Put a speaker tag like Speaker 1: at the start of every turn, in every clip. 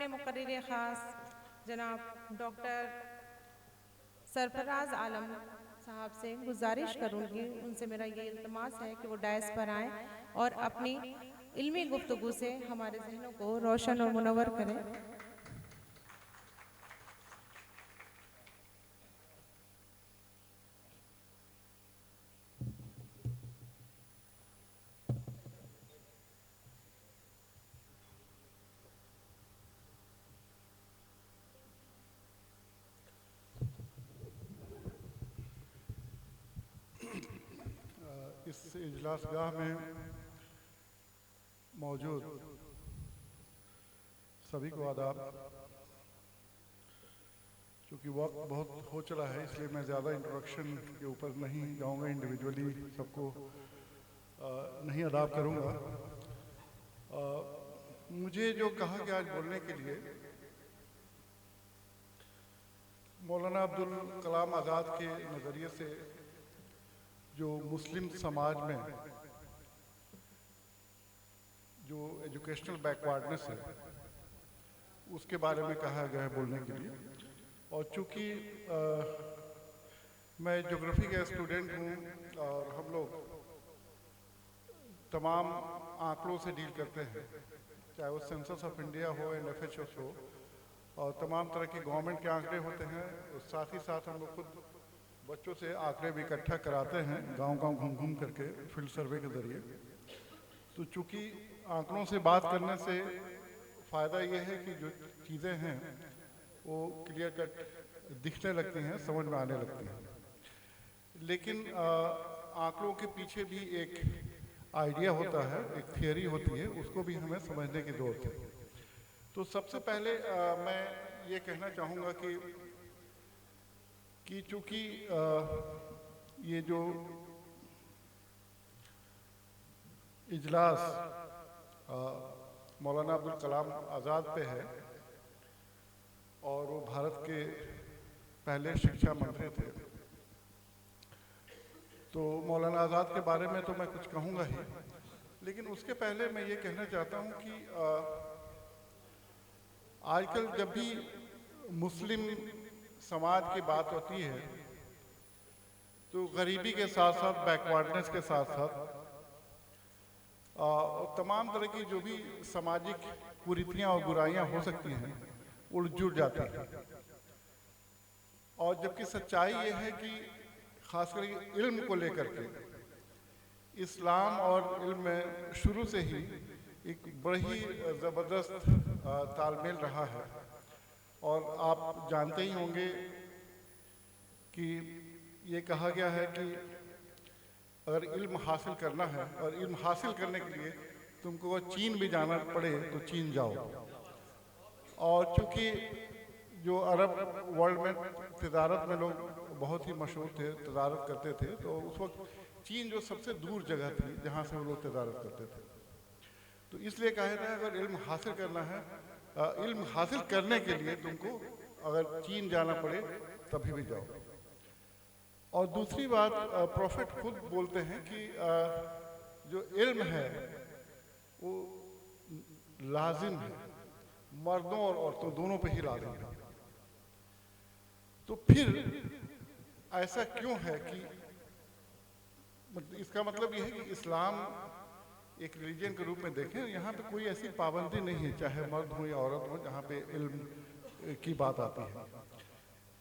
Speaker 1: अपने मुकर्रिर ख़ास जनाब डॉक्टर सरफराज आलम साहब से गुजारिश करूंगी, उनसे मेरा ये इल्तमास है कि वो डायस पर आएँ और अपनी इल्मी गुफ्तगू से हमारे जहनों को रोशन और मुनव्वर करें।
Speaker 2: इस इजलासगाह में मौजूद सभी को आदाब। चूँकि वक्त बहुत हो चला है इसलिए मैं ज़्यादा इंट्रोडक्शन के ऊपर नहीं जाऊंगा, इंडिविजुअली सबको नहीं आदाब करूंगा। मुझे जो कहा कि आज बोलने के लिए मौलाना अब्दुल कलाम आज़ाद के नज़रिए से जो मुस्लिम समाज में जो एजुकेशनल बैकवर्डनेस है उसके बारे में कहा गया है बोलने के लिए। और चूँकि मैं ज्योग्राफी का स्टूडेंट हूँ और हम लोग तमाम आंकड़ों से डील करते हैं, चाहे वो सेंसस ऑफ इंडिया हो, NFHS हो, और तमाम तरह के गवर्नमेंट के आंकड़े होते हैं। साथ ही साथ हम लोग खुद बच्चों से आंकड़े भी इकट्ठा कराते हैं गांव-गांव घूम-घूम करके फील्ड सर्वे के ज़रिए। तो चूँकि आंकड़ों से बात करने से फ़ायदा ये है कि जो चीज़ें हैं वो क्लियर कट दिखने लगती हैं, समझ में आने लगती हैं। लेकिन आंकड़ों के पीछे भी एक आइडिया होता है, एक थियरी होती है, उसको भी हमें समझने की ज़रूरत है। तो सबसे पहले मैं ये कहना चाहूँगा कि चूँकि ये जो इजलास मौलाना अब्दुल कलाम आज़ाद पे है और वो भारत के पहले शिक्षा मंत्री थे, तो मौलाना आज़ाद के बारे में तो मैं कुछ कहूँगा ही, लेकिन उसके पहले मैं ये कहना चाहता हूँ कि आजकल जब भी मुस्लिम समाज की बात होती है तो गरीबी के साथ साथ बैकवर्डनेस के साथ साथ तमाम तरह की जो भी सामाजिक कुरीतियाँ और बुराइयाँ हो सकती हैं वो जुड़ जाती हैं। और जबकि सच्चाई ये है कि खासकर इल्म को लेकर के इस्लाम और इल्म में शुरू से ही एक बड़ी ज़बरदस्त तालमेल रहा है। और आप जानते ही होंगे कि ये कहा गया है कि अगर इल्म हासिल करना है और इल्म हासिल करने के लिए तुमको चीन भी जाना पड़े तो चीन जाओ। और चूँकि जो अरब वर्ल्ड में तिजारत में लोग बहुत ही मशहूर थे, तिजारत करते थे, तो उस वक्त चीन जो सबसे दूर जगह थी जहाँ से वो लोग तिजारत करते थे, तो इसलिए कहा था अगर इल्म हासिल करना है, इल्म हासिल करने के लिए तुमको अगर चीन जाना पड़े तभी भी जाओ। और दूसरी बात, प्रॉफिट खुद बोलते हैं कि जो इल्म है वो लाजिम है, मर्दों और औरतों दोनों पे ही लाजिम है। तो फिर ऐसा क्यों है कि इसका मतलब यह है कि इस्लाम एक रिलीजन के रूप में देखें, यहाँ पे कोई ऐसी पाबंदी नहीं है, चाहे मर्द हो या औरत हो, जहाँ पे इल्म की बात आती है।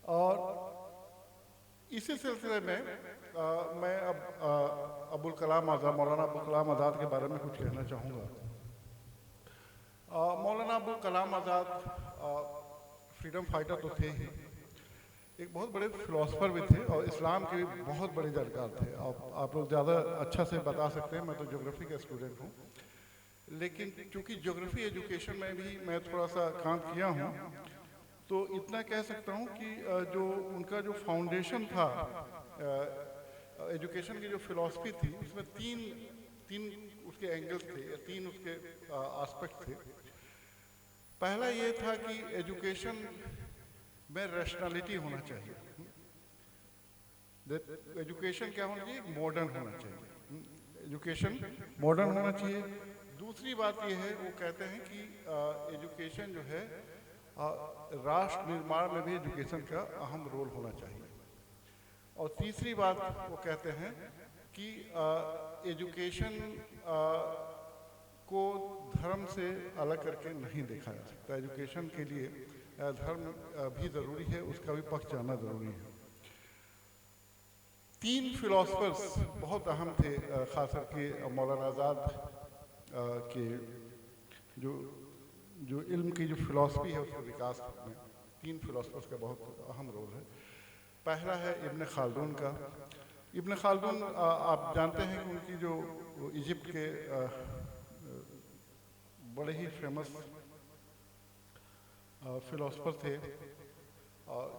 Speaker 2: और इसी सिलसिले में मैं अब अब्दुल कलाम आज़ाद, मौलाना अब्दुल कलाम आज़ाद के बारे में कुछ कहना चाहूँगा। मौलाना अब्दुल कलाम आज़ाद फ्रीडम फाइटर तो थे ही, एक बहुत बड़े फिलोसफर भी थे और इस्लाम के भी बहुत बड़े जानकार थे। आप लोग ज़्यादा अच्छा से बता सकते हैं, मैं तो ज्योग्राफी का स्टूडेंट हूँ, लेकिन चूँकि ज्योग्राफी एजुकेशन में भी मैं थोड़ा सा काम किया हूँ, तो इतना कह सकता हूँ कि जो उनका जो फाउंडेशन था एजुकेशन की, जो फिलॉसफी थी, उसमें तीन उसके एंगल्स थे या तीन उसके एस्पेक्ट थे। पहला ये था कि एजुकेशन में रैशनैलिटी होना चाहिए। एजुकेशन क्या होना चाहिए? मॉडर्न होना चाहिए। एजुकेशन मॉडर्न होना चाहिए। दूसरी बात ये है, वो कहते हैं कि एजुकेशन जो है राष्ट्र निर्माण में भी एजुकेशन का अहम रोल होना चाहिए। और तीसरी बात वो कहते हैं कि एजुकेशन को धर्म से अलग करके नहीं देखा जा सकता। एजुकेशन के लिए धर्म भी ज़रूरी है, उसका भी पक्ष जानना ज़रूरी है। तीन फिलोसफर्स बहुत अहम थे, खास करके मौलाना आज़ाद के जो इल्म की जो फिलॉसफी है उसके विकास में तीन फिलोसफर्स का बहुत अहम रोल है। पहला है इब्न खालदून का। इब्न खालदून आप जानते हैं कि उनकी जो इजिप्ट के बड़े ही फेमस फिलोसफर थे,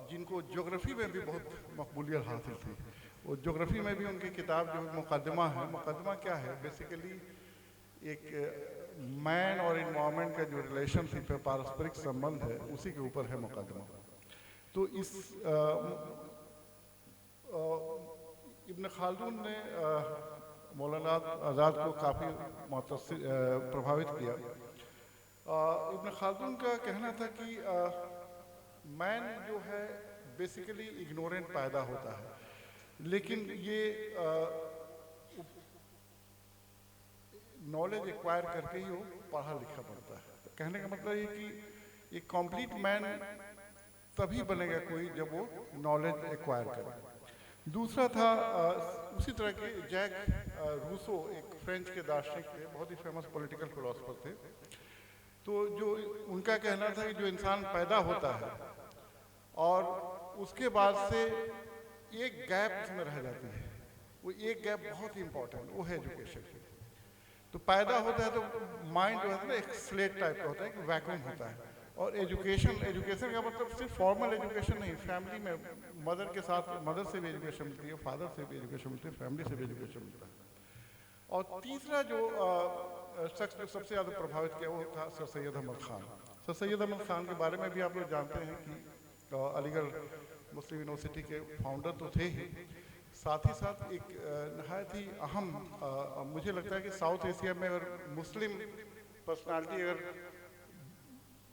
Speaker 2: जिनको ज्योग्राफी में भी बहुत मकबूलियत हासिल थी। वो ज्योग्राफी में भी उनकी किताब जो मुकदमा है, मुकदमा क्या है, बेसिकली एक मैन और इन्वायरमेंट का जो रिलेशनशिप है, पारस्परिक संबंध है, उसी के ऊपर है मुकदमा। तो इस इब्न खालदून ने मौलाना आज़ाद को काफ़ी प्रभावित किया। इब्न खालदून का कहना था कि मैन जो है बेसिकली इग्नोरेंट पैदा होता है, लेकिन ये नॉलेज एक्वायर करके ही वो पढ़ा लिखा बनता है। तो कहने का मतलब ये कि एक कंप्लीट मैन तभी बनेगा कोई जब वो नॉलेज एक्वायर करे। दूसरा था उसी तरह के जैक रूसो, एक फ्रेंच के दार्शनिक थे, बहुत ही फेमस पॉलिटिकल फिलोसफर थे। तो जो उनका कहना था कि जो इंसान पैदा होता है और उसके बाद से एक गैप उसमें रह जाती है, वो एक गैप बहुत ही इंपॉर्टेंट, वो है एजुकेशन। तो पैदा होता है तो माइंड जो है ना एक स्लेट टाइप का होता है, एक वैक्यूम होता है। और एजुकेशन का मतलब सिर्फ फॉर्मल एजुकेशन नहीं, फैमिली में मदर के साथ, मदर से भी एजुकेशन मिलती है, फादर से भी एजुकेशन मिलती है, फैमिली से भी एजुकेशन मिलता है। और तीसरा जो शख्स जो सबसे ज़्यादा प्रभावित किया वो था सर सैयद अहमद ख़ान। सर सैयद अहमद ख़ान के बारे में भी आप लोग जानते हैं कि अलीगढ़ मुस्लिम यूनिवर्सिटी के फाउंडर तो थे ही, साथ ही साथ एक नहायत ही अहम, मुझे लगता है कि साउथ एशिया में अगर मुस्लिम पर्सनालिटी, अगर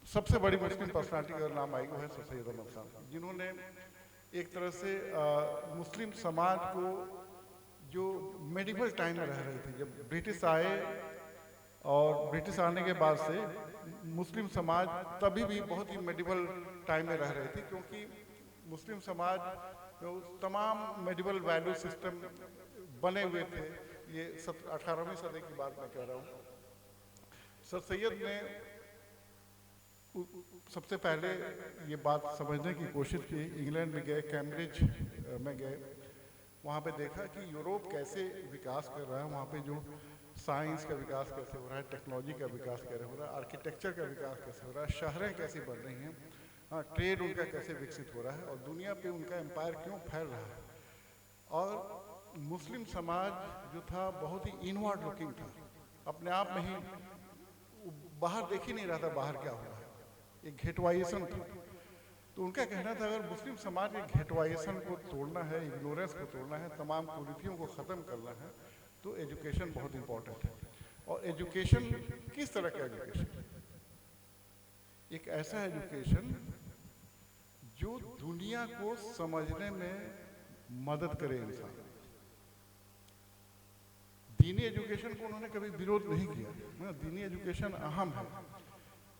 Speaker 2: सबसे बड़ी मुस्लिम पर्सनालिटी का नाम आएगी वो है सर सैयद अहमद ख़ान, जिन्होंने एक तरह से मुस्लिम समाज को, जो मेडिवल टाइम में रह रही थी, जब ब्रिटिश आए और ब्रिटिश आने के बाद से मुस्लिम समाज तभी भी बहुत ही मेडिवल टाइम में रह रही थी, क्योंकि मुस्लिम समाज में तमाम मेडिवल वैल्यू सिस्टम बने हुए थे। ये 18वीं सदी की बात मैं कह रहा हूँ। सर सैयद ने सबसे पहले ये बात समझने की कोशिश की, इंग्लैंड में गए, कैम्ब्रिज में गए, वहाँ पे देखा कि यूरोप कैसे विकास कर रहा है, वहाँ पे जो साइंस का विकास कैसे हो रहा है, टेक्नोलॉजी का विकास कैसे हो रहा है, आर्किटेक्चर का विकास कैसे हो रहा है, शहरें कैसी बन रही हैं, हाँ, ट्रेड उनका कैसे विकसित हो रहा है और दुनिया पे उनका एम्पायर क्यों फैल रहा है। और मुस्लिम समाज जो था बहुत ही इनवर्ड लुकिंग था, अपने आप में ही बाहर देख ही नहीं रहा था बाहर क्या हो रहा है, एक घेटवाइजेशन था। तो उनका कहना था अगर मुस्लिम समाज के घेटवाइजेशन को तोड़ना है, इग्नोरेंस को तोड़ना है, तमाम कुरीतियों को ख़त्म करना है, तो एजुकेशन बहुत इंपॉर्टेंट है। और एजुकेशन किस तरह का एजुकेशन? एक ऐसा एजुकेशन जो दुनिया को समझने में मदद करे इंसान। दीनी एजुकेशन को उन्होंने कभी विरोध नहीं किया, दीनी एजुकेशन अहम है,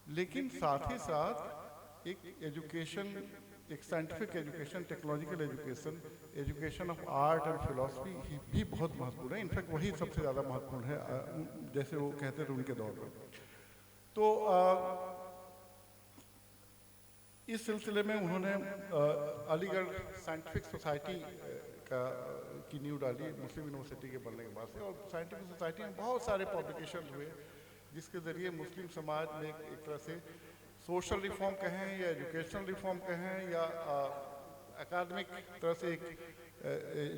Speaker 2: लेकिन साथ ही साथ एक एजुकेशन, एक scientific education, technological education, education of art and philosophy भी बहुत महत्वपूर्ण है। इनफैक्ट वही सबसे ज़्यादा महत्वपूर्ण है, जैसे वो कहते थे उनके दौर में। तो इस सिलसिले में उन्होंने अलीगढ़ साइंटिफिक सोसाइटी की नींव डाली मुस्लिम यूनिवर्सिटी के बनने के बाद से, और साइंटिफिक सोसाइटी में बहुत सारे पब्लिकेशन हुए, जिसके ज़रिए मुस्लिम समाज में एक तरह से सोशल रिफॉर्म कहें या एजुकेशनल रिफॉर्म कहें या अकादमिक तरह से एक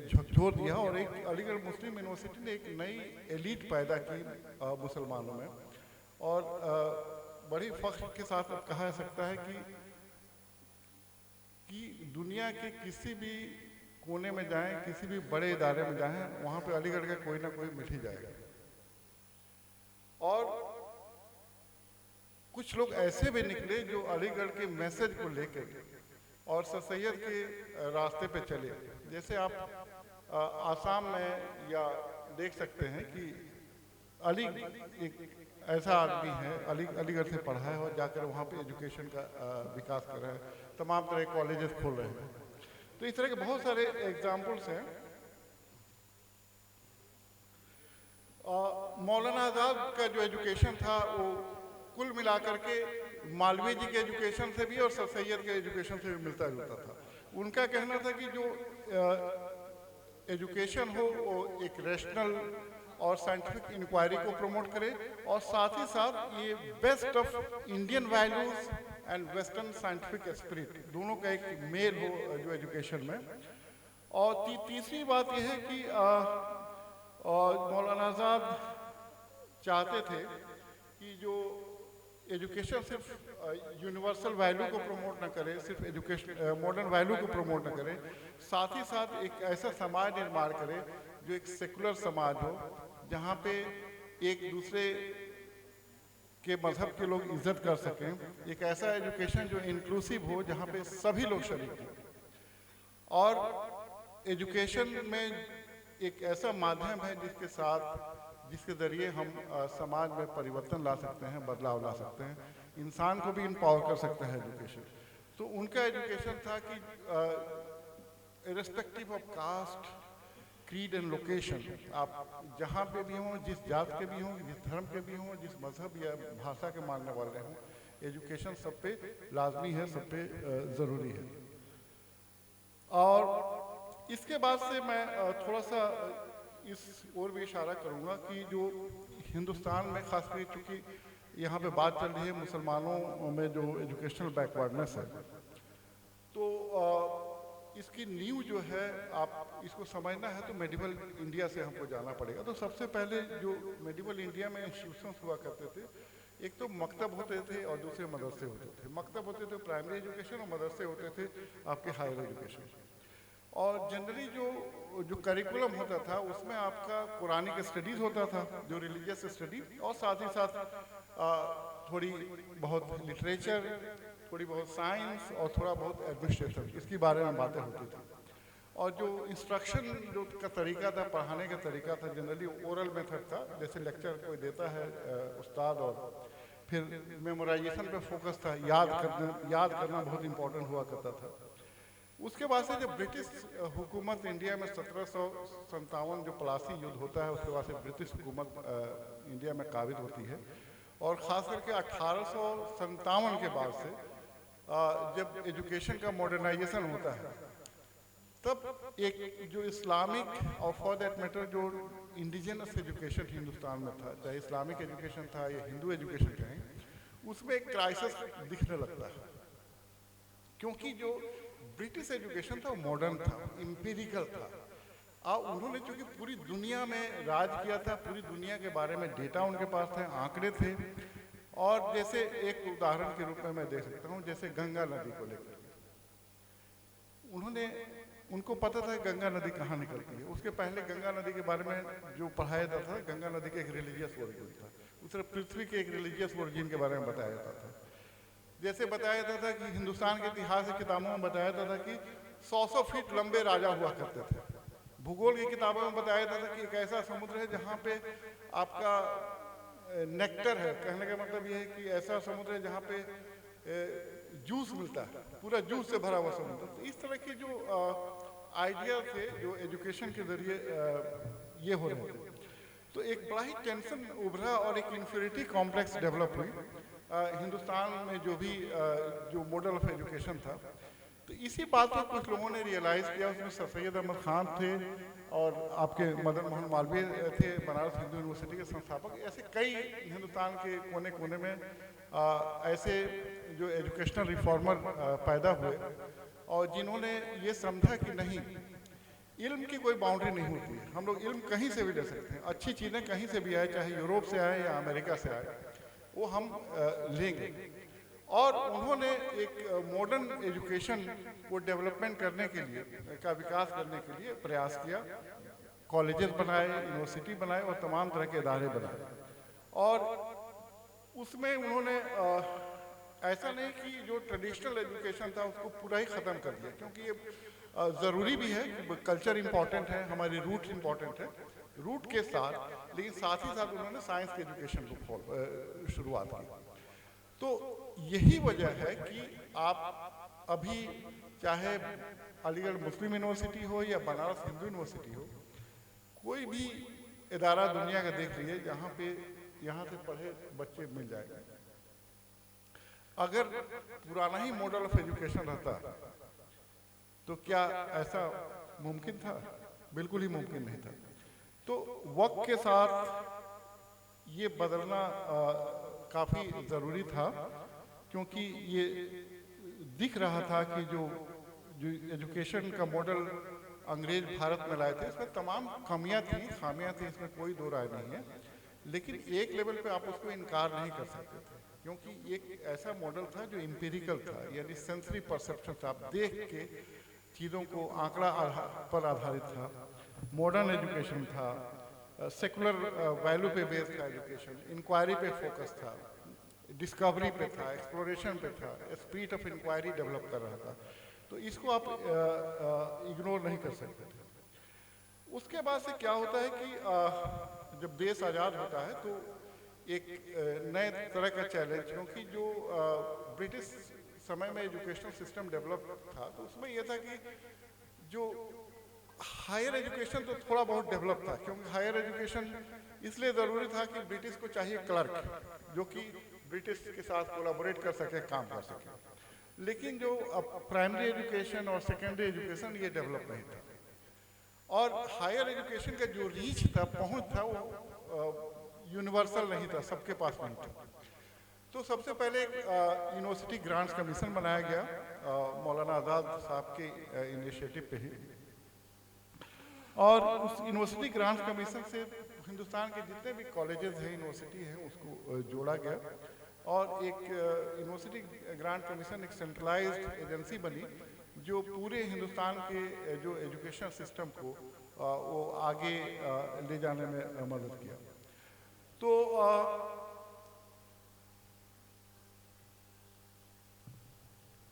Speaker 2: झकझोर दिया, और एक अलीगढ़ मुस्लिम यूनिवर्सिटी ने एक नई एलीट पैदा की मुसलमानों में। और बड़ी फख्र के साथ अब कहा जा सकता है कि दुनिया के किसी भी कोने में जाएं, किसी भी बड़े इदारे में जाएं, वहाँ पे अलीगढ़ का कोई ना कोई मिल ही जाएगा। और कुछ लोग ऐसे भी निकले जो अलीगढ़ के मैसेज को लेकर और सर सैयद के रास्ते पे चले। जैसे आप आसाम में या देख सकते हैं कि अली एक ऐसा आदमी है, अलीगढ़ से पढ़ा है और जाकर वहाँ पे एजुकेशन का विकास कर रहा है, तमाम तरह के कॉलेजेस खोल रहे हैं। तो इस तरह के बहुत सारे एग्जाम्पल्स हैं। मौलाना आज़ाद का जो एजुकेशन था वो कुल मिलाकर के मालवीय जी के एजुकेशन से भी और सर सैयद के एजुकेशन से भी मिलता जुलता था। उनका कहना था कि जो एजुकेशन हो वो एक रैशनल और साइंटिफिक इंक्वायरी को प्रमोट करे और साथ ही साथ ये best of Indian values and western scientific spirit दोनों का एक मेल हो जो एजुकेशन में। और तीसरी बात यह है कि मौलाना आज़ाद चाहते थे कि जो एजुकेशन सिर्फ यूनिवर्सल वैल्यू को प्रमोट न करे, सिर्फ एजुकेशन मॉडर्न वैल्यू को प्रमोट न करे, साथ ही साथ एक ऐसा समाज निर्माण करे जो एक सेकुलर समाज हो, जहाँ पे एक दूसरे के मजहब के लोग इज्जत कर सकें, एक ऐसा एजुकेशन जो इंक्लूसिव हो जहाँ पे सभी लोग शरीक हों। और एजुकेशन में एक ऐसा माध्यम है जिसके ज़रिए हम समाज में परिवर्तन ला सकते हैं, बदलाव ला सकते हैं, इंसान को भी इम्पावर कर सकते हैं एजुकेशन। तो उनका एजुकेशन था कि irrespective of caste, creed and location, आप जहाँ पे भी हों, जिस जात के भी हों, जिस धर्म के भी हों, जिस मजहब या भाषा के मानने वाले हों, एजुकेशन सब पे लाजमी है, सब पे ज़रूरी है। और इसके बाद से मैं थोड़ा सा इस ओर भी इशारा करूँगा कि जो हिंदुस्तान में खासकर चूँकि यहाँ पे बात चल रही है मुसलमानों में जो एजुकेशनल बैकवर्डनेस है, तो इसकी नींव जो है आप इसको समझना है तो मेडिवल इंडिया से हमको जाना पड़ेगा। तो सबसे पहले जो मेडिवल इंडिया में इंस्टीट्यूशंस हुआ करते थे, एक तो मकतब होते थे और दूसरे मदरसे होते थे। मकतब होते थे प्राइमरी एजुकेशन और मदरसे होते थे आपके हायर एजुकेशन। और जनरली जो करिकुलम होता था उसमें आपका कुरानिक स्टडीज़ होता था, जो रिलीजियस स्टडी, और साथ ही साथ थोड़ी बहुत लिटरेचर, थोड़ी बहुत साइंस और थोड़ा बहुत एडमिनिस्ट्रेशन, इसके बारे में बातें होती थी। और जो इंस्ट्रक्शन जो का तरीका था, पढ़ाने का तरीका था, जनरली ओरल मेथड था, जैसे लेक्चर कोई देता है उस्ताद, और फिर मेमोराइजेशन पे फोकस था, याद करना बहुत इंपॉर्टेंट हुआ करता था। उसके बाद से जब ब्रिटिश हुकूमत इंडिया में 1757 जो प्लासी युद्ध होता है, उसके बाद से ब्रिटिश हुकूमत इंडिया में काबिज होती है, और ख़ास करके 1857 के बाद से जब एजुकेशन का मॉडर्नाइजेशन होता है, तब एक जो इस्लामिक और फॉर दैट मैटर जो इंडिजिनस एजुकेशन हिंदुस्तान में था, चाहे इस्लामिक एजुकेशन था या हिंदू एजुकेशन कहें, उसमें एक क्राइसिस दिखने लगता है। क्योंकि जो ब्रिटिश एजुकेशन था वो मॉडर्न था, एम्पिरिकल था, और उन्होंने चूँकि पूरी दुनिया में राज किया था, पूरी दुनिया के बारे में डेटा उनके पास थे, आंकड़े थे। और जैसे एक उदाहरण के रूप में मैं दे सकता हूँ, जैसे गंगा नदी को लेकर उनको पता था गंगा नदी कहाँ निकलती है। उसके पहले गंगा नदी के बारे में जो पढ़ाया जाता था, गंगा नदी के एक रिलीजियस ओरिजिन था, दूसरा पृथ्वी के एक रिलीजियस ओरिजिन के बारे में बताया जाता था। जैसे बताया जाता था कि हिंदुस्तान के इतिहास की किताबों में बताया जाता था कि 100 फीट लंबे राजा हुआ करते थे। भूगोल की किताबों में बताया जाता था कि एक ऐसा समुद्र है जहाँ पे आपका नेक्टर है, कहने का मतलब ये है कि ऐसा समुद्र है जहाँ पे जूस मिलता है, पूरा जूस से भरा हुआ समुद्र। तो इस तरह के जो आइडिया थे जो एजुकेशन के जरिए ये हो रहे थे, तो एक बड़ा ही टेंशन उभरा और एक इन्फीरियरिटी कॉम्प्लेक्स डेवलप हुई हिंदुस्तान में जो मॉडल ऑफ एजुकेशन था। तो इसी बात को कुछ लोगों ने रियलाइज़ किया, उसमें सर सैयद अहमद खान थे और आपके मदन मोहन मालवीय थे, बनारस हिंदू यूनिवर्सिटी के संस्थापक। ऐसे कई हिंदुस्तान के कोने कोने में ऐसे जो एजुकेशनल रिफॉर्मर पैदा हुए और जिन्होंने ये समझा कि नहीं, इल्म की कोई बाउंड्री नहीं होती है, हम लोग इल्म कहीं से भी ले सकते हैं, अच्छी चीज़ें कहीं से भी आए, चाहे यूरोप से आए या अमेरिका से आए, वो हम लेंगे। और उन्होंने एक मॉडर्न एजुकेशन को डेवलपमेंट करने के लिए, का विकास करने के लिए प्रयास किया, कॉलेजेस बनाए, यूनिवर्सिटी बनाए और तमाम तरह के इदारे बनाए। और उसमें उन्होंने ऐसा नहीं कि जो ट्रेडिशनल एजुकेशन था उसको पूरा ही ख़त्म कर दिया, क्योंकि ये ज़रूरी भी है कि कल्चर इम्पॉर्टेंट है, हमारी रूट इम्पॉर्टेंट है, रूट के साथ, लेकिन साथ ही साथ उन्होंने साइंस के एजुकेशन को शुरुआत की। तो यही वजह है कि आप अभी चाहे अलीगढ़ मुस्लिम यूनिवर्सिटी हो या बनारस हिंदू यूनिवर्सिटी हो, कोई भी इदारा दुनिया का देख लीजिए यहाँ से पढ़े बच्चे मिल जाएंगे। अगर पुराना ही मॉडल ऑफ एजुकेशन रहता तो क्या ऐसा मुमकिन था? बिल्कुल ही मुमकिन नहीं था। तो वक्त के साथ ये बदलना काफ़ी ज़रूरी था, क्योंकि ये दिख रहा था कि जो एजुकेशन का मॉडल अंग्रेज भारत में लाए थे इसमें तमाम खामियां थी, इसमें कोई दो राय नहीं है, लेकिन एक लेवल पे आप उसको इनकार नहीं कर सकते थे, क्योंकि एक ऐसा मॉडल था जो एम्पिरिकल था, यानी सेंसरी परसेप्शन था, आप देख के चीज़ों को आंकड़ा पर आधारित था। मॉडर्न एजुकेशन था, सेकुलर वैल्यू पे बेस्ड था एजुकेशन, इंक्वायरी पे फोकस था, डिस्कवरी पे था, एक्सप्लोरेशन पे था, स्पिरिट ऑफ इंक्वायरी डेवलप कर रहा था। तो इसको आप इग्नोर नहीं कर सकते थे। उसके बाद से क्या होता है कि जब देश आज़ाद होता है तो एक नए तरह का चैलेंज, क्योंकि जो ब्रिटिश समय में एजुकेशनल सिस्टम डेवलप था तो उसमें यह था कि जो हायर एजुकेशन तो थोड़ा बहुत डेवलप था, क्योंकि हायर एजुकेशन इसलिए ज़रूरी था कि ब्रिटिश को चाहिए क्लर्क जो कि ब्रिटिश के साथ कोलैबोरेट कर सके, काम कर सके, लेकिन जो प्राइमरी एजुकेशन और सेकेंडरी एजुकेशन ये डेवलप नहीं था। और हायर एजुकेशन का जो रीच था, पहुंच था, वो यूनिवर्सल नहीं था, सबके पास नहीं था। तो सबसे पहले यूनिवर्सिटी ग्रांट्स कमीशन बनाया गया मौलाना आज़ाद साहब के इनिशिएटिव पे ही, और उस यूनिवर्सिटी ग्रांट्स कमीशन से हिंदुस्तान के जितने भी कॉलेजेस हैं, यूनिवर्सिटी हैं, उसको जोड़ा गया और एक यूनिवर्सिटी ग्रांट कमीशन एक सेंट्रलाइज्ड एजेंसी बनी जो पूरे हिंदुस्तान के जो एजुकेशन सिस्टम को वो आगे ले जाने में मदद किया। तो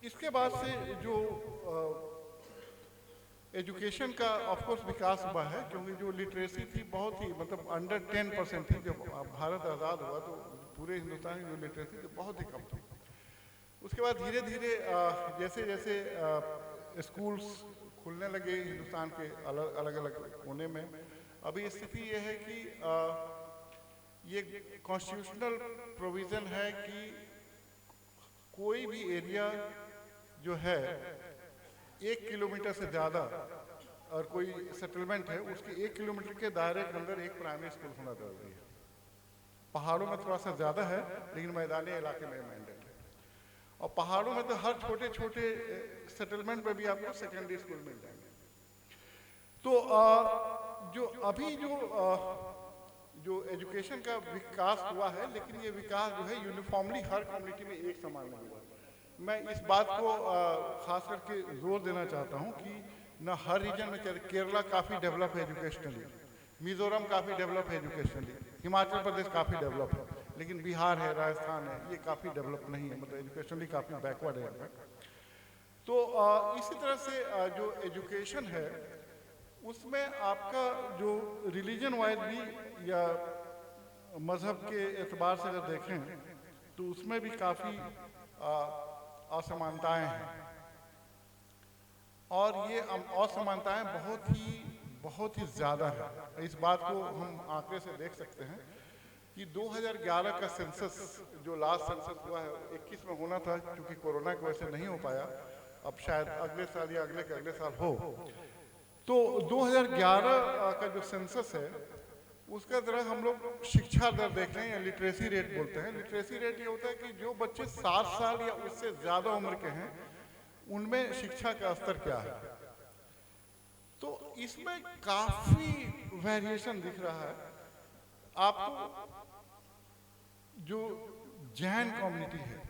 Speaker 2: इसके बाद से जो एजुकेशन का ऑफ कोर्स विकास हुआ है, क्योंकि जो लिटरेसी थी बहुत ही मतलब अंडर 10% थी। जब भारत आज़ाद हुआ तो पूरे हिंदुस्तान की जो लिटरेसी थी बहुत ही कम थी। उसके बाद धीरे धीरे जैसे जैसे स्कूल्स खुलने लगे हिंदुस्तान के अलग अलग कोने में, अभी स्थिति ये है कि ये कॉन्स्टिट्यूशनल प्रोविज़न है कि कोई भी एरिया जो है 1 किलोमीटर से ज़्यादा और कोई सेटलमेंट है उसके 1 किलोमीटर के दायरे के अंदर एक प्राइमरी स्कूल होना जरूरी है। पहाड़ों में थोड़ा सा ज़्यादा है, लेकिन मैदानी इलाके में मैंडेट है। और पहाड़ों में तो हर छोटे छोटे सेटलमेंट में भी आपको सेकेंडरी स्कूल मिल जाएंगे। तो जो अभी जो एजुकेशन का विकास हुआ है, लेकिन ये विकास जो है यूनिफॉर्मली हर कम्युनिटी में एक समान नहीं हुआ। मैं इस बात को खास करके जोर देना चाहता हूँ कि न हर रीजन में, केरला काफ़ी डेवलप है एजुकेशनली, मिजोरम काफ़ी डेवलप है एजुकेशनली, हिमाचल प्रदेश काफ़ी डेवलप है, लेकिन बिहार है, राजस्थान है, ये काफ़ी डेवलप नहीं है, मतलब एजुकेशनली काफ़ी बैकवर्ड है। तो इसी तरह से जो एजुकेशन है उसमें आपका जो रिलीजन वाइज भी या मज़हब के एतबार से अगर देखें तो उसमें भी काफ़ी असमानताएं हैं। और ये असमानताएं बहुत ही ज़्यादा है। इस बात को हम आंकड़े से देख सकते हैं कि 2011 का सेंसस जो लास्ट सेंसस हुआ है 21 में होना था, क्योंकि कोरोना की वजह से नहीं हो पाया, अब शायद अगले साल या अगले के अगले साल हो। तो 2011 का जो सेंसस है उसका जरा हम लोग शिक्षा दर देख रहे हैं, लिटरेसी रेट बोलते हैं। लिटरेसी रेट ये होता है कि जो बच्चे 7 साल या उससे ज़्यादा उम्र के हैं उनमें शिक्षा का स्तर क्या है। तो इसमें काफ़ी वेरिएशन दिख रहा है आपको। जो जैन कम्युनिटी है,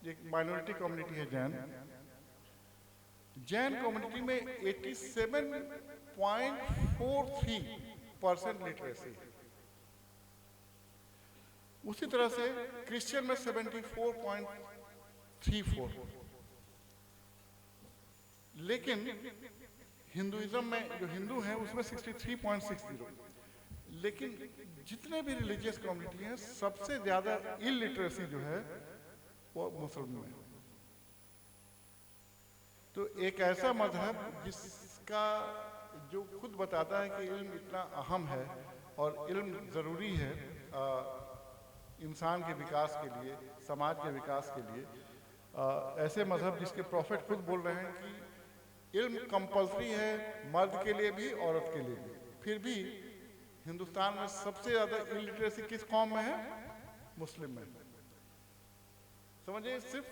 Speaker 2: एक माइनॉरिटी कम्युनिटी है जैन कम्युनिटी में 87.43% लिटरेसी है। उसी तरह से क्रिश्चियन में 74.34, लेकिन हिंदुइज्म में जो हिंदू हैं उसमें 63.60। लेकिन जितने भी रिलीजियस कम्युनिटी हैं सबसे ज़्यादा इलिटरेसी जो है वो मुसलमान है। तो एक ऐसा मजहब जिसका जो खुद बताता है कि इल्म इतना अहम है और इल्म ज़रूरी है इंसान के विकास के लिए, समाज के विकास के लिए, ऐसे मजहब जिसके प्रॉफिट खुद बोल रहे हैं कि इल्म कंपल्सरी है मर्द के लिए भी औरत के लिए भी, फिर भी हिंदुस्तान में सबसे ज़्यादा इलिटरेसी किस कौम में है? मुस्लिम में। समझिए सिर्फ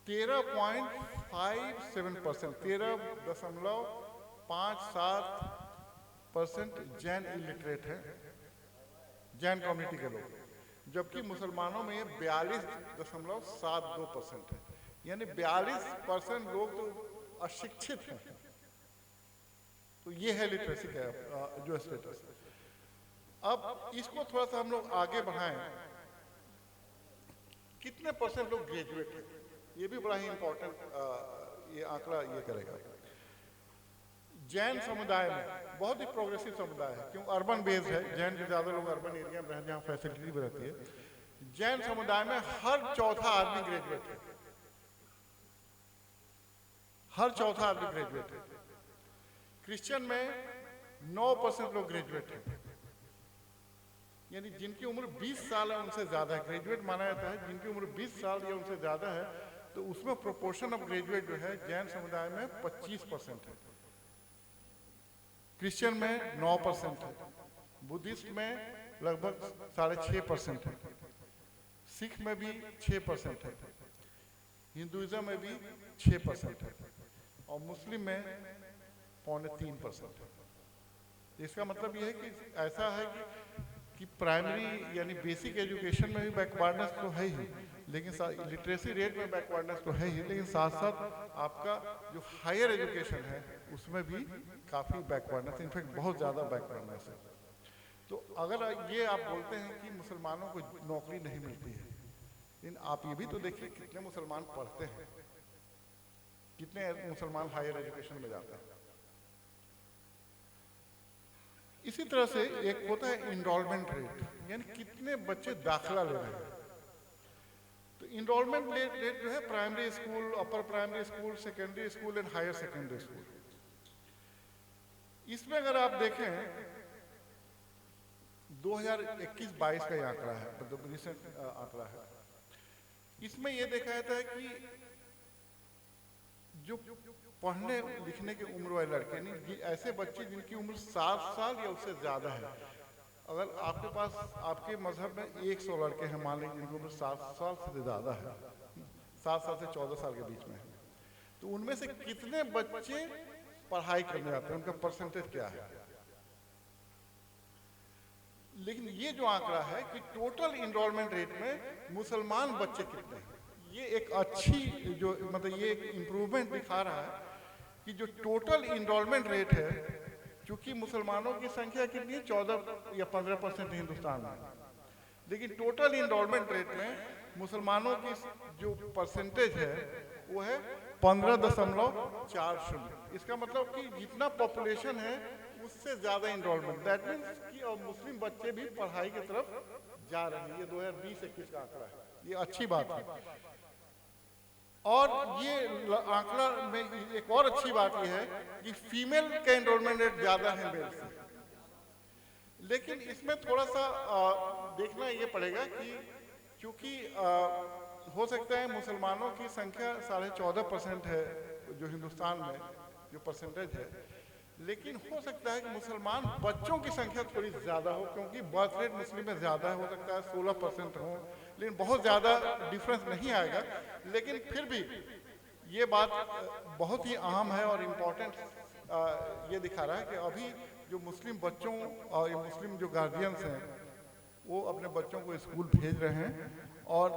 Speaker 2: 13.57%, 13.57% जैन इलिटरेट है, जैन कम्युनिटी के लोग, जबकि मुसलमानों में ये 42.72% है। यानी 42% लोग तो अशिक्षित हैं। तो ये है लिटरेसी का जो स्टेटस। अब इसको थोड़ा सा हम लोग आगे बढ़ाएं, कितने परसेंट लोग ग्रेजुएट हैं, ये भी बड़ा ही इंपॉर्टेंट ये आंकड़ा ये करेगा। जैन समुदाय में बहुत ही प्रोग्रेसिव समुदाय है, क्यों अर्बन बेस्ड है, जैन के ज़्यादा लोग अर्बन एरिया में रहते हैं जहाँ फैसिलिटी भी रहती है। जैन समुदाय में हर चौथा आदमी ग्रेजुएट है, हर चौथा आदमी ग्रेजुएट है। क्रिश्चियन में 9% लोग ग्रेजुएट हैं, यानी जिनकी उम्र 20 साल है उनसे ज़्यादा है। ग्रेजुएट माना जाता है जिनकी उम्र 20 साल या उनसे ज़्यादा है, तो उसमें प्रोपोर्शन ऑफ ग्रेजुएट जो है जैन समुदाय में 25% है, क्रिश्चियन में 9% है, बुद्धिस्ट में लगभग 6.5% है, सिख में भी 6% है, हिंदुइज्म में भी 6% है और मुस्लिम में 3.5% है। इसका मतलब यह है कि ऐसा है कि प्राइमरी यानी बेसिक एजुकेशन में भी बैकवर्डनेस तो है ही, लेकिन लिटरेसी रेट में बैकवर्डनेस तो है ही, लेकिन साथ साथ आपका जो हायर एजुकेशन है उसमें भी काफ़ी बैकवर्डनेस, इनफैक्ट बहुत ज़्यादा बैकवर्डनेस है। तो अगर ये आप बोलते हैं कि मुसलमानों को नौकरी नहीं मिलती है, लेकिन आप ये भी तो देखिए कितने मुसलमान पढ़ते हैं, कितने मुसलमान हायर एजुकेशन में जाते हैं। इसी तरह से एक होता है इनरोलमेंट रेट, यानी कितने बच्चे दाखिला ले रहे हैं। तो इनरोलमेंट रेट जो है primary school, upper primary school, secondary school and higher secondary school, इसमें अगर आप देखें 2021-22 का ये आंकड़ा है, मतलब रिसेंट आंकड़ा है। इसमें यह देखा जाता है कि जो पढ़ने लिखने की उम्र वाले लड़के, नहीं ऐसे बच्चे जिनकी उम्र 7 साल या उससे ज़्यादा है, अगर आपके पास आपके मजहब में 100 लड़के हैं मान लीजिए जिनकी उम्र 7 साल से ज़्यादा है, 7 साल से 14 साल के बीच में है, तो उनमें से कितने बच्चे पढ़ाई करने जाते हैं, उनका परसेंटेज क्या है। लेकिन ये जो आंकड़ा है कि टोटल इनरोलमेंट रेट में मुसलमान बच्चे कितने हैं, ये एक अच्छी जो मतलब ये एक इम्प्रूवमेंट दिखा रहा है कि जो टोटल इनरोलमेंट रेट है, चूंकि मुसलमानों की संख्या कितनी है 14 या 15% हिंदुस्तान में, लेकिन टोटल इनरोलमेंट रेट में मुसलमानों की जो परसेंटेज है वो है 15.40। इसका मतलब कि जितना पॉपुलेशन है उससे ज़्यादा इनरोलमेंट, दैट मीन्स कि अब मुस्लिम बच्चे भी पढ़ाई की तरफ जा रहे हैं। ये 2020-21 का आंकड़ा है, ये अच्छी बात है। और ये आंकड़ा में एक और अच्छी बात यह है कि फीमेल का एनरोलमेंट रेट ज़्यादा है मेल से, लेकिन इसमें थोड़ा सा देखना ये पड़ेगा कि चूँकि हो सकता है मुसलमानों की संख्या 14.5% है जो हिंदुस्तान में जो परसेंटेज है, लेकिन हो सकता है कि मुसलमान बच्चों की संख्या थोड़ी ज़्यादा हो, क्योंकि बर्थ रेट मुस्लिम में ज़्यादा है, हो सकता है 16% हो, लेकिन बहुत ज़्यादा डिफरेंस नहीं आएगा। लेकिन फिर भी ये बात बहुत ही अहम है और इम्पोर्टेंट ये दिखा रहा है कि अभी जो मुस्लिम बच्चों और ये मुस्लिम जो गार्जियंस हैं वो अपने बच्चों को स्कूल भेज रहे हैं और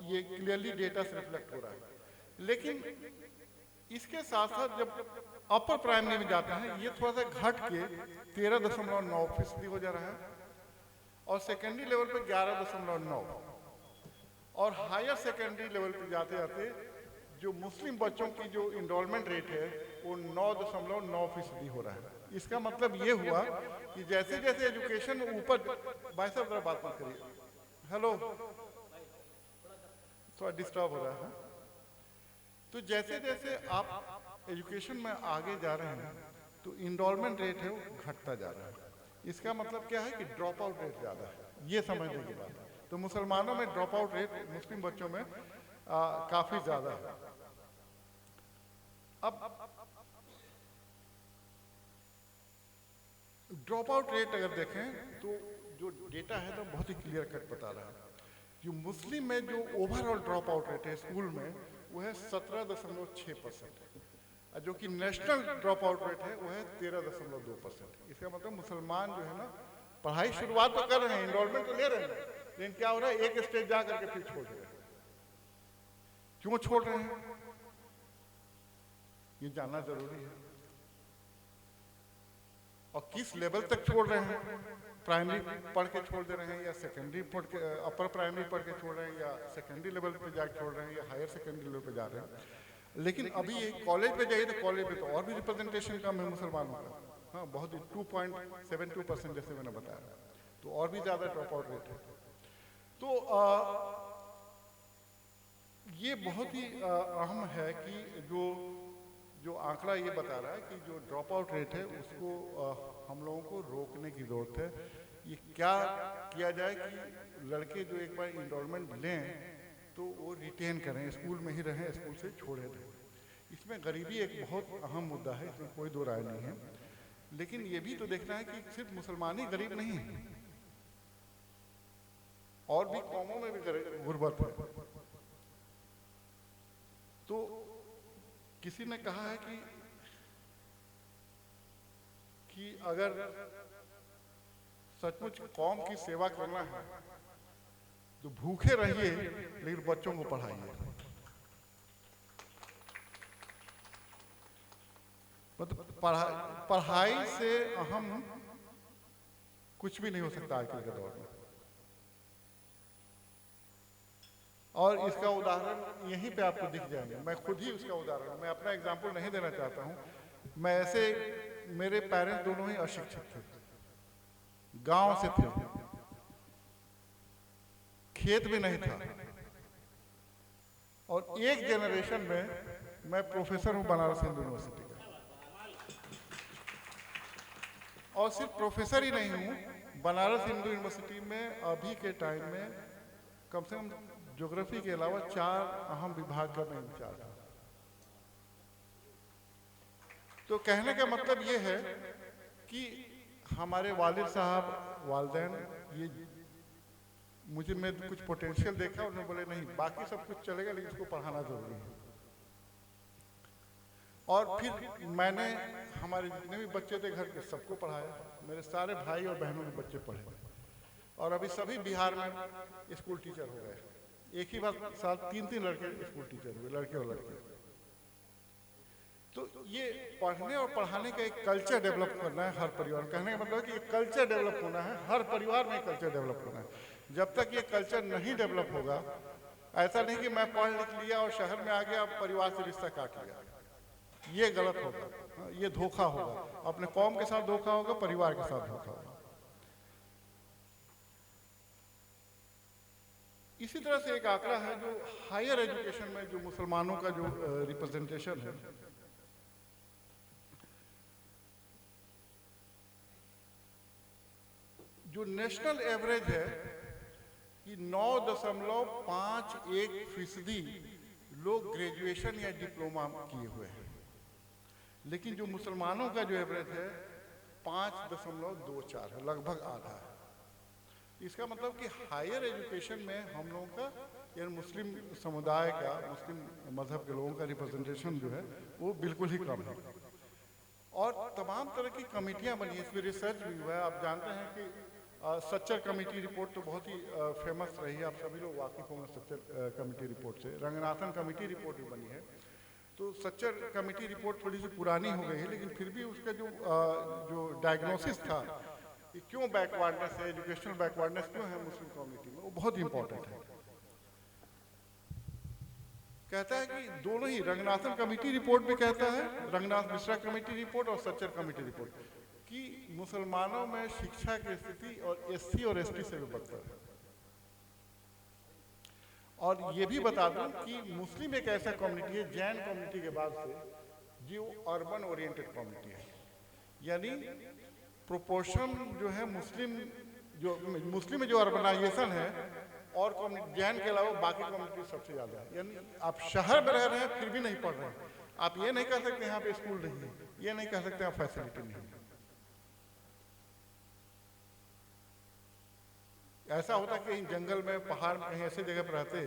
Speaker 2: ये क्लियरली डेटा से रिफ्लेक्ट हो रहा है। लेकिन इसके साथ साथ जब अपर प्राइमरी में जाते हैं ये थोड़ा सा घट के 13.9% हो जा रहा है और सेकेंडरी लेवल पे 11.9, और हायर सेकेंडरी लेवल पे जाते जाते जो मुस्लिम बच्चों की जो इनरोलमेंट रेट है वो 9.9% हो रहा है। इसका मतलब ये हुआ कि जैसे जैसे एजुकेशन ऊपर, भाई साहब जरा बात मत करिए, हेलो, थोड़ा डिस्टर्ब हो रहा है। तो जैसे जैसे आप एजुकेशन में आगे जा रहे हैं तो इनरोलमेंट रेट है वो घटता जा रहा है। इसका मतलब क्या है कि ड्रॉप आउट रेट ज़्यादा है, ये समझने की बात है। तो मुसलमानों में ड्रॉप आउट रेट मुस्लिम बच्चों में काफ़ी ज़्यादा है। अब ड्रॉप आउट रेट अगर देखें तो जो डेटा है तो बहुत ही क्लियर कट बता रहा है। जो मुस्लिम में जो ओवरऑल ड्रॉप आउट रेट है स्कूल में वो है 17.6%, जो कि नेशनल ड्रॉप आउट रेट है वो है 13.2%। इसका मतलब मुसलमान जो है ना पढ़ाई शुरुआत तो कर रहे हैं, इनरोलमेंट तो ले रहे हैं, लेकिन क्या हो रहा है, एक स्टेज जा करके फिर छोड़ रहे हैं। क्यों छोड़ रहे हैं ये जानना जरूरी है, और किस लेवल तक छोड़ रहे हैं। प्राइमरी पढ़ के छोड़ दे रहे हैं, या सेकेंडरी पढ़ के अपर प्राइमरी पढ़ के छोड़ रहे हैं, या सेकेंडरी लेवल पे जाके छोड़ रहे हैं, या हायर सेकेंडरी लेवल पे जा रहे हैं। लेकिन अभी कॉलेज पे जाइए तो कॉलेज पे तो और भी रिप्रेजेंटेशन कम है मुसलमानों का, हाँ बहुत ही 2.72% जैसे मैंने बताया, तो और भी ज़्यादा ड्रॉप आउट रेट है। तो ये बहुत ही अहम है कि जो आंकड़ा ये बता रहा है कि जो ड्रॉप आउट रेट है उसको हम लोगों को रोकने की ज़रूरत है। ये क्या किया जाए कि लड़के जो एक बार इनरोलमेंट लें तो वो रिटेन करें, स्कूल में ही रहें, स्कूल से छोड़े रहें। इसमें गरीबी एक बहुत अहम मुद्दा है, इसमें कोई दो राय नहीं है। लेकिन ये भी तो देखना है कि सिर्फ मुसलमान ही गरीब नहीं है, और भी कौमों में भी गुर्बत है। तो किसी ने कहा है कि अगर सचमुच कौम की सेवा करना है तो भूखे रहिए लेकिन बच्चों को पढ़ाइए। मतलब पढ़ाई से अहम कुछ भी नहीं हो सकता आजकल के दौर में। और इसका उदाहरण यहीं पे आपको दिख जाएंगे, मैं खुद ही उसका उदाहरण, मैं अपना एग्जाम्पल नहीं देना चाहता हूँ। मैं ऐसे, मेरे पेरेंट्स दोनों ही अशिक्षित थे, गांव से थे, खेत भी नहीं था, और एक जनरेशन में मैं प्रोफेसर हूँ बनारस हिंदू यूनिवर्सिटी का। और सिर्फ प्रोफेसर ही नहीं हूँ, बनारस हिंदू यूनिवर्सिटी में अभी के टाइम में कम से कम ज्योग्राफी के अलावा 4 अहम विभाग का मैं इंचार्ज हूं। तो कहने का मतलब ये है कि हमारे वालिद साहब, वालिदैन, ये मुझे में कुछ पोटेंशियल देखा, उन्होंने बोले नहीं बाकी सब कुछ चलेगा लेकिन इसको पढ़ाना जरूरी है। और फिर मैंने हमारे जितने भी बच्चे थे घर के सबको पढ़ाया, मेरे सारे भाई और बहनों के बच्चे पढ़े, और अभी सभी बिहार में स्कूल टीचर हो गए। एक ही बार साथ 3-3 लड़के स्कूल टीचर हुए, लड़के और लड़के। तो ये पढ़ने और पढ़ाने का एक कल्चर डेवलप करना है हर परिवार। कहने का मतलब है कि एक कल्चर डेवलप होना है, हर परिवार में कल्चर डेवलप होना है। जब तक ये कल्चर नहीं डेवलप होगा, ऐसा नहीं कि मैं पढ़ लिख लिया और शहर में आ गया परिवार से रिश्ता काट लिया, ये गलत होगा, ये धोखा होगा। अपने कौम के साथ धोखा होगा, परिवार के साथ धोखा होगा। इसी तरह से एक आंकड़ा है जो हायर एजुकेशन में जो मुसलमानों का जो रिप्रेजेंटेशन है, जो नेशनल एवरेज है कि 9.51% लोग ग्रेजुएशन या डिप्लोमा किए हुए हैं, लेकिन जो मुसलमानों का जो एवरेज है 5.24 है, लगभग आधा है। इसका मतलब कि हायर एजुकेशन में हम लोगों का यानी मुस्लिम समुदाय का, मुस्लिम मजहब के लोगों का रिप्रेजेंटेशन जो है वो बिल्कुल ही कम है। और तमाम तरह की कमेटियां बनी है, इसमें रिसर्च भी हुआ है। आप जानते हैं कि सच्चर कमेटी रिपोर्ट तो बहुत ही फेमस रही है, आप सभी लोग वाकिफ होंगे सच्चर कमेटी रिपोर्ट से। रंगनाथन कमेटी रिपोर्ट भी बनी है। तो सच्चर कमेटी रिपोर्ट थोड़ी सी पुरानी हो गई है, लेकिन फिर भी उसका जो डायग्नोसिस था कि क्यों बैकवर्डनेस है, एजुकेशनल बैकवर्डनेस क्यों है मुस्लिम कम्युनिटी में, वो बहुत इंपॉर्टेंट है। कहता है कि दोनों ही, रंगनाथन कमेटी रिपोर्ट भी कहता है, रंगनाथ मिश्रा कमेटी रिपोर्ट और सच्चर कमेटी रिपोर्ट, कि मुसलमानों में शिक्षा की स्थिति और एससी और एसटी से भी बदतर है। और ये भी बता दूं कि मुस्लिम एक ऐसा कम्युनिटी है जैन कम्युनिटी के बाद से जो अर्बन ओरिएंटेड कम्युनिटी है, यानी प्रोपोर्शन जो है मुस्लिम में जो अर्बनाइजेशन है और जैन के अलावा बाकी कम्युनिटी सबसे ज़्यादा है। यानी आप शहर में रह रहे हैं फिर भी नहीं पढ़ रहे हैं, आप ये नहीं कह सकते यहाँ पे स्कूल नहीं है, ये नहीं कह सकते यहाँ फैसिलिटी नहीं है। ऐसा होता कि कहीं जंगल में, पहाड़ में, कहीं ऐसी जगह पर रहते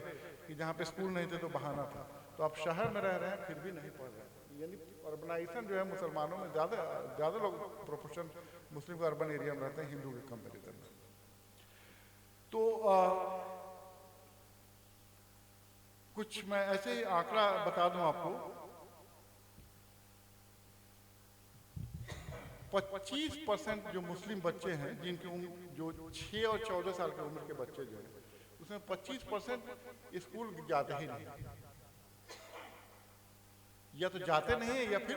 Speaker 2: कि जहाँ पे स्कूल नहीं थे तो बहाना था, तो आप शहर में रह रहे हैं फिर भी नहीं पढ़ रहे हैं। यानी अर्बनाइजेशन जो है मुसलमानों में ज़्यादा लोग प्रोपोर्शन मुस्लिम के अर्बन एरिया में रहते हैं हिंदू के कंपेरिजन में। तो कुछ मैं ऐसे ही आंकड़ा बता दूं आपको, 25% जो मुस्लिम बच्चे हैं जिनकी उम्र जो 6 और 14 साल की उम्र के बच्चे जो हैं, उसमें 25% स्कूल जाते ही नहीं, या तो जाते नहीं है या फिर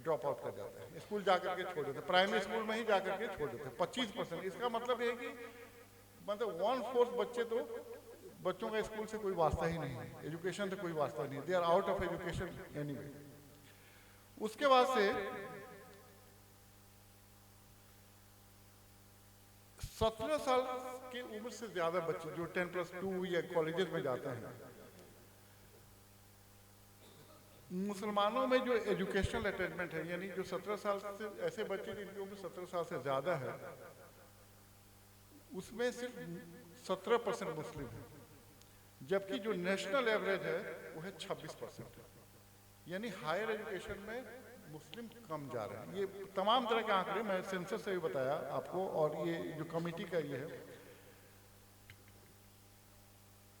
Speaker 2: ड्रॉप आउट कर जाते हैं, स्कूल जाकर के छोड़ देते हैं, प्राइमरी स्कूल में ही जाकर के छोड़ देते हैं 25%। इसका मतलब ये है कि मतलब 1/4 बच्चों का स्कूल से कोई वास्ता ही नहीं है, एजुकेशन से कोई वास्ता नहीं है, they are out of education anyway. उसके बाद से 17 साल की उम्र से ज्यादा बच्चे जो 10+2 या कॉलेजेस में जाते हैं, मुसलमानों में जो एजुकेशनल अटेनमेंट है, यानी जो 17 साल से ऐसे बच्चे जिनकी उम्र 17 साल से ज्यादा है, उसमें सिर्फ 17% मुस्लिम है, जबकि जो नेशनल एवरेज है वो है 26%। यानी हायर एजुकेशन में मुस्लिम कम जा रहे हैं। ये तमाम तरह के आंकड़े मैं सेंसस से भी बताया आपको, और ये जो कमेटी का ये है,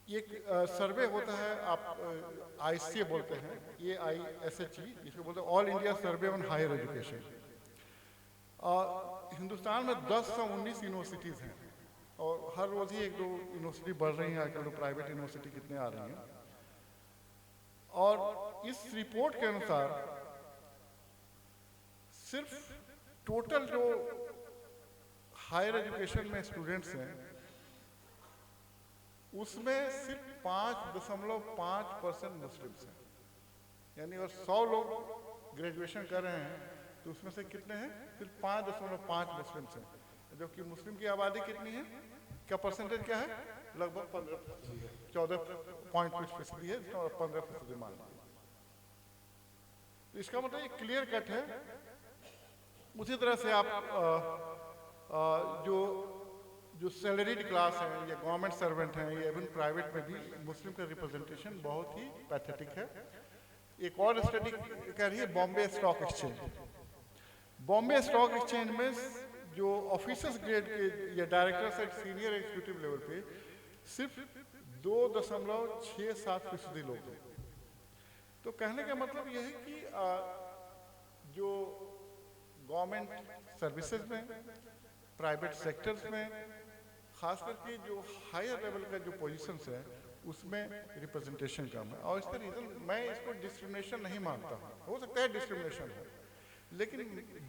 Speaker 2: एक सर्वे होता है, आप ICA बोलते हैं, AISHE, इसको बोलते हैं all India survey on higher education. Hindustan में 10 से 19 यूनिवर्सिटीज़ हैं और हर रोज ही 1-2 यूनिवर्सिटी बढ़ रही हैं, आजकल तो प्राइवेट यूनिवर्सिटी कितने आ रही हैं। और इस रिपोर्ट के अनुसार सिर्फ टोटल जो हायर एजुकेशन में स्टूडेंट्स हैं उसमें सिर्फ 5.5% मुस्लिम्स हैं। यानी अगर 100 लोग ग्रेजुएशन कर रहे हैं तो उसमें से कितने हैं? सिर्फ 5.5 मुस्लिम्स हैं, जबकि मुस्लिम की आबादी कितनी है, क्या परसेंटेज क्या है? लगभग 15% है, 14.कुछ% है, और 15% मान लीजिए। तो इसका मतलब एक क्लियर कट है। उसी तरह से आप जो सैलरीड क्लास हैं या गवर्नमेंट सर्वेंट हैं या इवन प्राइवेट में भी मुस्लिम का रिप्रेजेंटेशन बहुत ही पैथेटिक है। एक और स्टडी कह रही है Bombay stock exchange. Bombay stock exchange में जो ऑफिसर्स ग्रेड के या directors at senior executive level पे सिर्फ 2.67% लोग हैं। तो कहने का मतलब यह है कि जो गवर्नमेंट सर्विसेज में, प्राइवेट सेक्टर्स में, खास करके जो हायर लेवल का जो पोजीशंस है उसमें रिप्रेजेंटेशन कम है। और इसका रीज़न मैं इसको डिस्क्रिमिनेशन नहीं मानता हूँ। हो सकता है डिस्क्रिमिनेशन है, लेकिन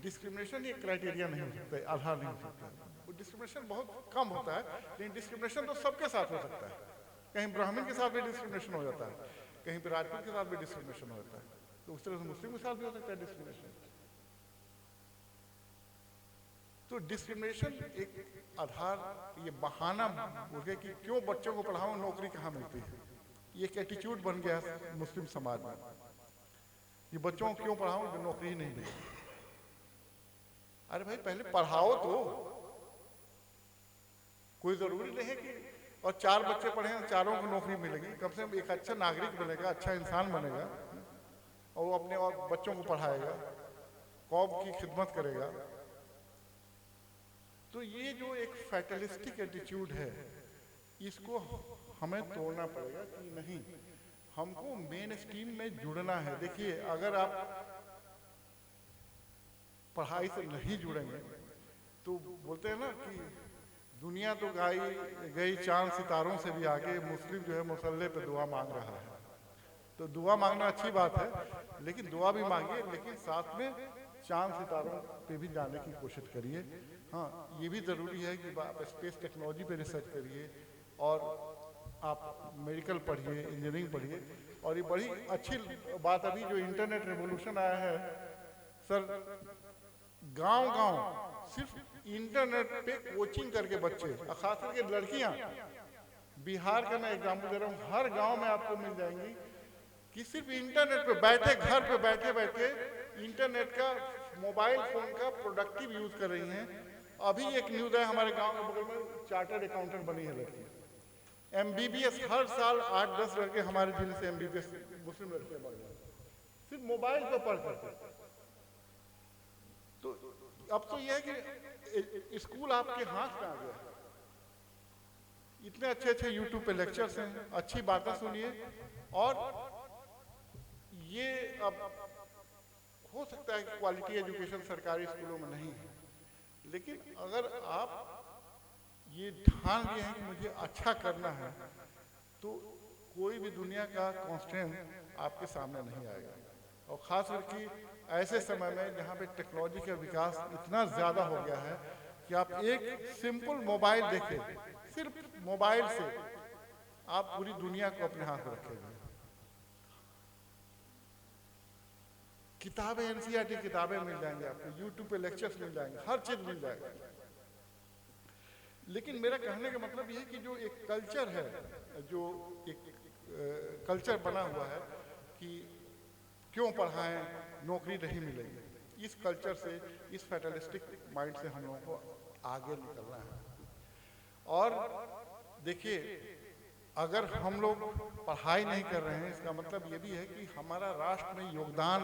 Speaker 2: डिस्क्रिमिनेशन ये क्राइटेरिया नहीं हो सकता है, आधार नहीं हो सकता है। वो डिस्क्रिमिनेशन बहुत कम होता है, लेकिन डिस्क्रिमिनेशन तो सबके साथ हो सकता है। कहीं ब्राह्मण के साथ भी डिस्क्रिमिनेशन हो जाता है, कहीं पर राजपूत के साथ भी डिस्क्रिमिनेशन हो जाता है, तो उस तरह से मुस्लिम के साथ भी हो सकता है डिस्क्रिमिनेशन। तो डिस्क्रिमिनेशन एक आधार, ये बहाना बोले कि क्यों बच्चों को पढ़ाओ, नौकरी कहाँ मिलती है, ये एक एटीट्यूड बन गया मुस्लिम समाज में। ये बच्चों को क्यों पढ़ाओ जो नौकरी ही नहीं मिलती। अरे भाई पहले पढ़ाओ तो, कोई जरूरी नहीं है कि और 4 बच्चे पढ़े हैं 4 को नौकरी मिलेगी। कम से कम एक अच्छा नागरिक बनेगा, अच्छा इंसान बनेगा और वो अपने और बच्चों को पढ़ाएगा, कौम की खिदमत करेगा। तो ये जो एक फैटलिस्टिक एटीट्यूड है इसको हमें तोड़ना पड़ेगा कि नहीं, हमको मेन स्ट्रीम में जुड़ना है। देखिए अगर आप पढ़ाई से नहीं जुड़ेंगे, तो बोलते हैं ना कि दुनिया तो गई चांद सितारों से भी आगे, मुस्लिम जो है मुसल्ले पे दुआ मांग रहा है। तो दुआ मांगना अच्छी बात है, लेकिन दुआ भी मांगिए, लेकिन साथ में चांद सितारों पे भी जाने की कोशिश करिए। हाँ, ये भी ज़रूरी है कि आप स्पेस टेक्नोलॉजी पे रिसर्च करिए और आप मेडिकल पढ़िए, इंजीनियरिंग पढ़िए। और ये बड़ी अच्छी बात, अभी जो इंटरनेट रेवोल्यूशन आया है सर, गांव-गांव सिर्फ इंटरनेट पे कोचिंग करके बच्चे, खास करके लड़कियां, बिहार का मैं एग्जाम्पल दे रहा हूँ, हर गांव में आपको मिल जाएंगी कि सिर्फ इंटरनेट पे बैठे, घर पे बैठे बैठे इंटरनेट का, मोबाइल फोन का प्रोडक्टिव यूज कर रही हैं। अभी एक न्यूज़ है, हमारे गांव के बगल में चार्टर्ड अकाउंटेंट बनी है लड़की, MBBS, हर साल 8-10 लड़के हमारे जिले से MBBS मुस्लिम लड़के बन गए सिर्फ मोबाइल पर पढ़ करके। तो अब तो यह है कि स्कूल आपके हाथ में आ गया, इतने अच्छे अच्छे यूट्यूब पे लेक्चर्स हैं, अच्छी बातें सुनिए। और ये अब हो सकता है कि क्वालिटी एजुकेशन सरकारी स्कूलों में नहीं है, लेकिन अगर आप ये ठान लिए हैं कि मुझे अच्छा करना है, तो कोई भी दुनिया का कॉन्स्टेंट आपके सामने नहीं आएगा। और ख़ास करके ऐसे समय में जहाँ पे टेक्नोलॉजी का विकास इतना ज़्यादा हो गया है कि आप एक सिंपल मोबाइल देखें, सिर्फ मोबाइल से आप पूरी दुनिया को अपने हाथ में रखे हुए। किताबें, NCERT किताबें मिल जाएंगी आपको, यूट्यूब पे लेक्चर्स मिल जाएंगे, हर चीज़ मिल जाएगा। लेकिन मेरा कहने का मतलब ये है कि जो एक कल्चर है, जो एक कल्चर बना हुआ है कि क्यों पढ़ाएं, नौकरी नहीं मिलेगी, इस कल्चर से, इस फैटलिस्टिक माइंड से हम लोगों को आगे निकलना है। और देखिए, अगर हम लोग पढ़ाई नहीं कर रहे हैं, इसका मतलब ये भी है कि हमारा राष्ट्र में योगदान,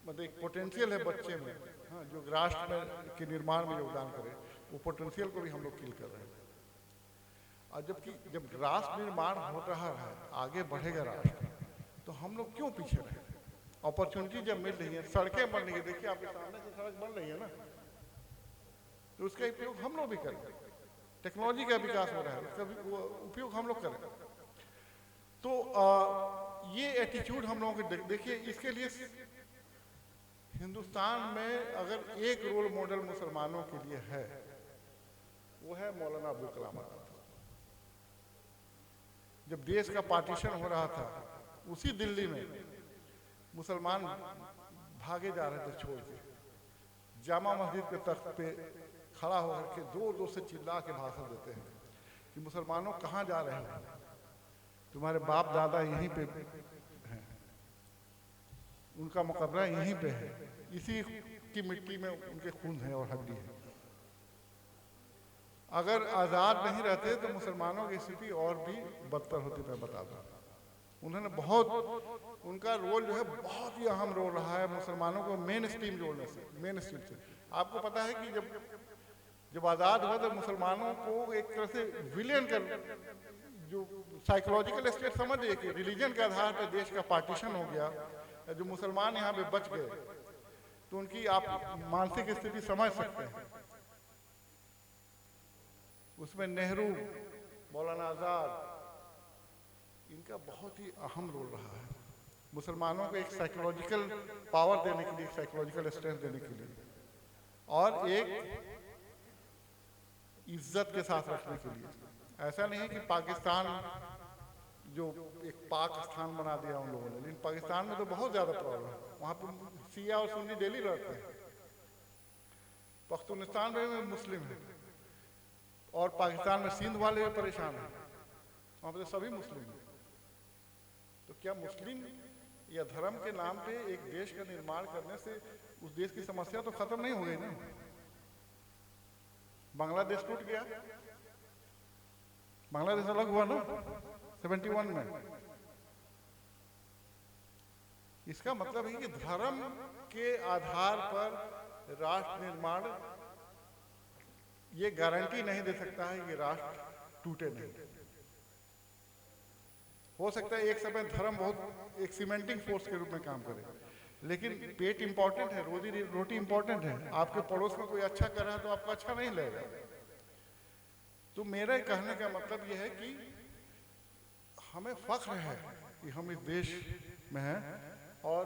Speaker 2: मतलब एक पोटेंशियल है बच्चे में, हाँ, जो राष्ट्र में के निर्माण में योगदान करे, वो पोटेंशियल को भी हम लोग किल कर रहे हैं। और जबकि जब राष्ट्र निर्माण हो रहा है, आगे बढ़ेगा राष्ट्र, तो हम लोग क्यों पीछे रहे? अपॉर्चुनिटी जब मिल रही है, सड़कें बन रही है, देखिए आपके सामने से सड़क बन रही है ना, तो उसका उपयोग हम लोग भी करें। टेक्नोलॉजी का विकास हो रहा है, उसका उपयोग हम लोग करें। तो ये एटीट्यूड हम लोगों के देखिए, इसके लिए हिंदुस्तान में अगर एक रोल मॉडल मुसलमानों के लिए है, वो है मौलाना अब्दुल कलाम आजाद। जब देश का पार्टीशन हो रहा था, उसी दिल्ली में मुसलमान भागे जा रहे थे छोड़ के, जामा मस्जिद के तख्त पे खड़ा होकर के जोर से चिल्ला के भाषण देते हैं कि मुसलमानों कहाँ जा रहे हो, तुम्हारे बाप दादा यहीं पे हैं, उनका मकबरा यहीं पे है, इसी की मिट्टी में उनके खून है और हड्डी है। अगर आज़ाद नहीं रहते तो मुसलमानों की स्थिति और भी बदतर होती, मैं बता दूँ। उन्होंने बहुत, उनका रोल जो है बहुत ही अहम रोल रहा है मुसलमानों को मेन स्ट्रीम जोड़ने से, मेन स्ट्रीम से। आपको पता है कि जब आज़ाद हुआ तो मुसलमानों को एक तरह से विलेन कर, जो साइकोलॉजिकल स्टेट समझिए कि रिलीजन के आधार पर देश का पार्टीशन हो गया, जो मुसलमान यहाँ पे बच गए, तो उनकी आप मानसिक स्थिति समझ सकते हैं। उसमें नेहरू, मौलाना आज़ाद, इनका बहुत ही अहम रोल रहा है मुसलमानों को एक साइकोलॉजिकल पावर देने के लिए, साइकोलॉजिकल स्ट्रेंथ देने के लिए, और एक इज्जत के साथ रखने के लिए। ऐसा नहीं है कि पाकिस्तान जो एक पाकिस्तान बना दिया उन लोगों ने, लेकिन पाकिस्तान में तो बहुत ज़्यादा प्रॉब्लम है, वहाँ पर शिया और सुन्नी डेली लड़ते हैं। पख्तूनिस्तान में मुस्लिम है, और पाकिस्तान में सिंध वाले परेशान हैं, वहाँ पर सभी मुस्लिम हैं। तो क्या मुस्लिम या धर्म के नाम पे एक देश का निर्माण करने से उस देश की समस्या तो खत्म नहीं हो गई ना? बांग्लादेश टूट गया, बांग्लादेश अलग हुआ ना 71 में। इसका मतलब है कि धर्म के आधार पर राष्ट्र निर्माण ये गारंटी नहीं दे सकता है कि राष्ट्र टूटे नहीं। हो सकता है एक समय धर्म बहुत एक सीमेंटिंग फोर्स के रूप में काम करे, लेकिन पेट इम्पॉर्टेंट है, रोजी रोटी इम्पॉर्टेंट है। आपके पड़ोस में कोई अच्छा कर रहा है तो आपको अच्छा नहीं लगेगा। तो मेरा कहने का मतलब यह है कि हमें फख्र है कि हम इस देश में हैं, और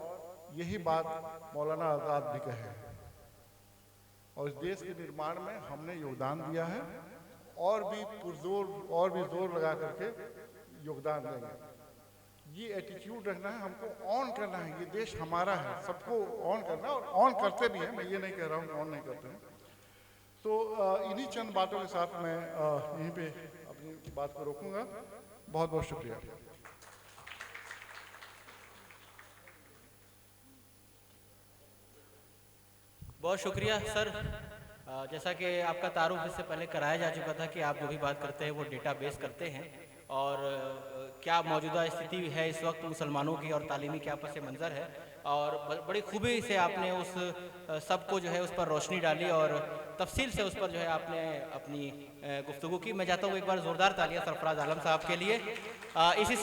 Speaker 2: यही बात मौलाना आज़ाद भी कहे, और इस देश के निर्माण में हमने योगदान दिया है, और भी जोर लगा करके योगदान देंगे। ये एटीट्यूड रखना है, हमको ऑन करना है। ये देश हमारा है, सबको ऑन करना है, और ऑन करते भी हैं। मैं ये नहीं कह रहा हूँ ऑन नहीं करते हैं। तो इन्हीं चंद बातों के साथ मैं यहीं पे अपनी बात को रोकूंगा। बहुत बहुत शुक्रिया।
Speaker 3: बहुत शुक्रिया सर। जैसा कि आपका तारुफ इससे पहले कराया जा चुका था कि आप जो भी बात करते हैं वो डेटाबेस करते हैं, और क्या मौजूदा स्थिति है इस वक्त मुसलमानों की और तालीमी क्या पस मंज़र है, और बड़ी खूबी से आपने उस सब को जो है उस पर रोशनी डाली और तफसील से उस पर जो है आपने अपनी गुफ्तगू की। मैं चाहता हूँ एक बार ज़ोरदार तालियां सरफराज आलम साहब के लिए। इसी